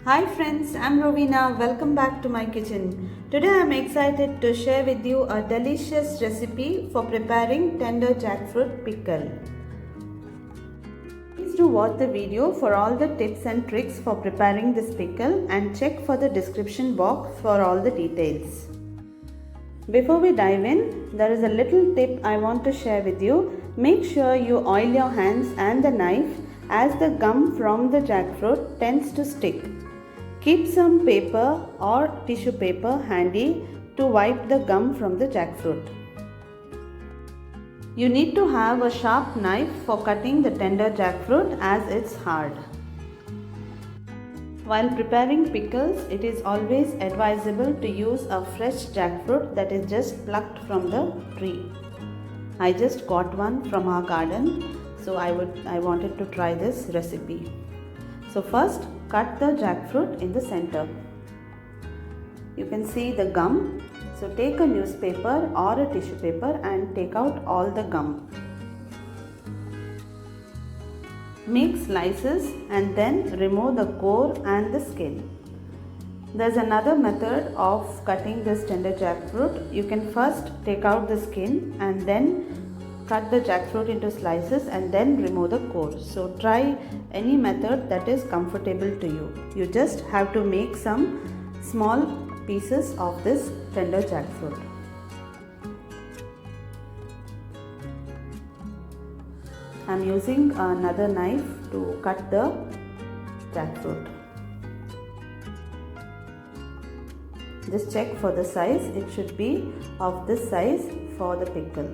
Hi friends, I'm Rovina. Welcome back to my kitchen. Today I'm excited to share with you a delicious recipe for preparing tender jackfruit pickle. Please do watch the video for all the tips and tricks for preparing this pickle and check for the description box for all the details. Before we dive in, there is a little tip I want to share with you. Make sure you oil your hands and the knife as the gum from the jackfruit tends to stick. Keep some paper or tissue paper handy to wipe the gum from the jackfruit. You need to have a sharp knife for cutting the tender jackfruit as it's hard. While preparing pickles, it is always advisable to use a fresh jackfruit that is just plucked from the tree. I just got one from our garden, so I wanted to try this recipe. So first, cut the jackfruit in the center. You can see the gum. So take a newspaper or a tissue paper and take out all the gum. Make slices and then remove the core and the skin. There's another method of cutting this tender jackfruit. You can first take out the skin and then cut the jackfruit into slices and then remove the core. So try any method that is comfortable to you. You just have to make some small pieces of this tender jackfruit. I'm using another knife to cut the jackfruit. Just check for the size. It should be of this size for the pickle.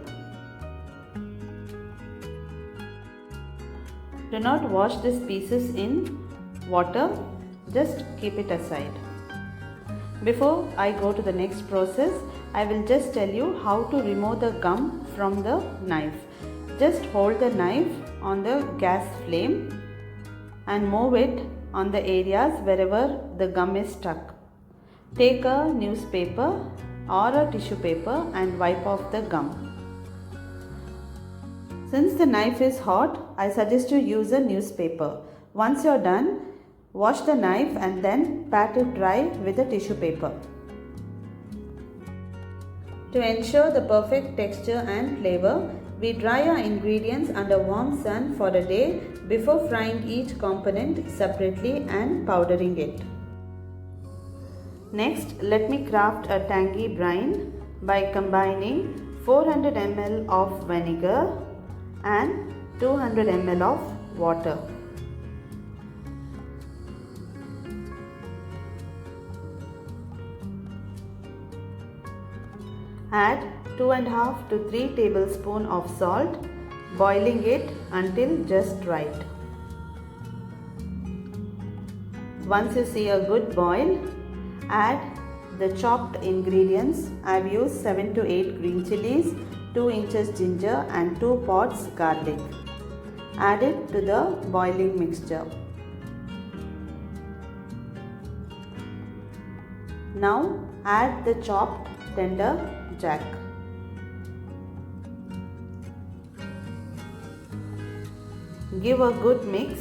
Do not wash these pieces in water, just keep it aside. Before I go to the next process, I will just tell you how to remove the gum from the knife. Just hold the knife on the gas flame and move it on the areas wherever the gum is stuck. Take a newspaper or a tissue paper and wipe off the gum. Since the knife is hot, I suggest you use a newspaper. Once you're done, wash the knife and then pat it dry with a tissue paper. To ensure the perfect texture and flavor, we dry our ingredients under warm sun for a day before frying each component separately and powdering it. Next, let me craft a tangy brine by combining 400 ml of vinegar and 200 ml of water. Add 2.5 to 3 tablespoons of salt, boiling it until just right. Once you see a good boil, add the chopped ingredients. I have used 7 to 8 green chilies, 2 inches ginger and 2 pods garlic. Add it to the boiling mixture. Now add the chopped tender jack. Give a good mix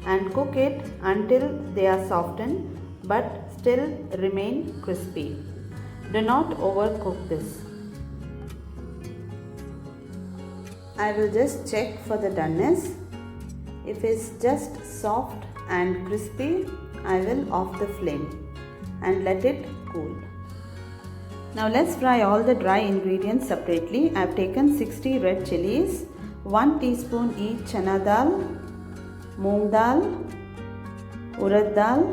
and cook it until they are softened but still remain crispy. Do not overcook this. I will just check for the doneness. If it's just soft and crispy, I will off the flame and let it cool. Now let's fry all the dry ingredients separately. I have taken 60 red chilies, 1 teaspoon each chana dal, moong dal, urad dal,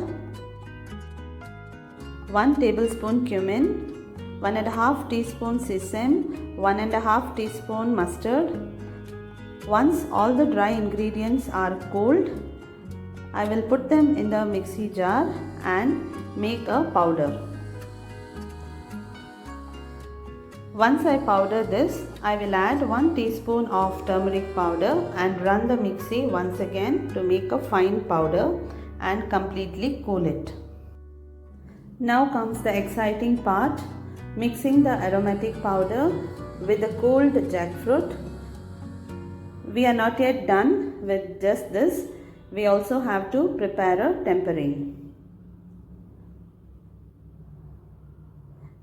1 tablespoon cumin, 1.5 teaspoon sesame, 1.5 teaspoon mustard. Once all the dry ingredients are cooled, I will put them in the mixie jar and make a powder. Once I powder this, I will add 1 teaspoon of turmeric powder and run the mixie once again to make a fine powder and completely cool it. Now comes the exciting part, mixing the aromatic powder with the cooled jackfruit. We are not yet done with just this. We also have to prepare a tempering.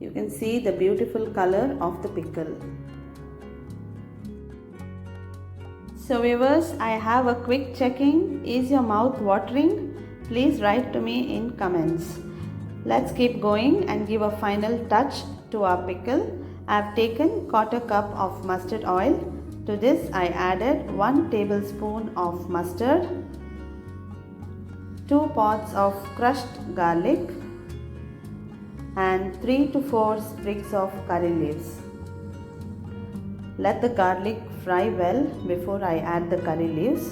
You can see the beautiful color of the pickle. So viewers, I have a quick checking. Is your mouth watering? Please write to me in comments. Let's keep going and give a final touch to our pickle. I have taken 1/4 cup of mustard oil. To this I added 1 tablespoon of mustard, 2 pods of crushed garlic and 3 to 4 sprigs of curry leaves. Let the garlic fry well before I add the curry leaves.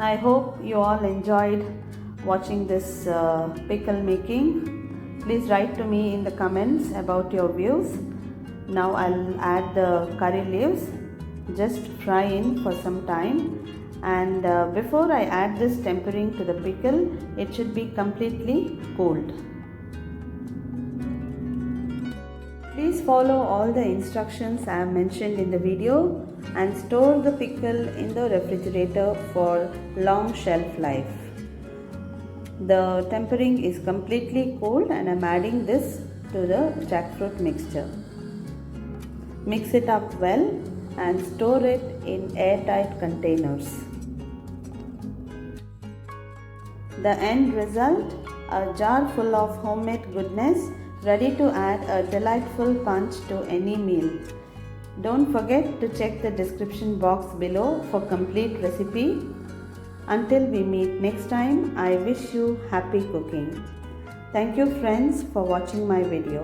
I hope you all enjoyed watching this pickle making. Please write to me in the comments about your views. Now I'll add the curry leaves. Just fry in for some time, and before I add this tempering to the pickle, it should be completely cooled. Please follow all the instructions I have mentioned in the video and store the pickle in the refrigerator for long shelf life. The tempering is completely cooled and I am adding this to the jackfruit mixture. Mix it up well and store it in airtight containers. The end result, a jar full of homemade goodness, ready to add a delightful punch to any meal. Don't forget to check the description box below for complete recipe. Until we meet next time, I wish you happy cooking. Thank you friends for watching my video.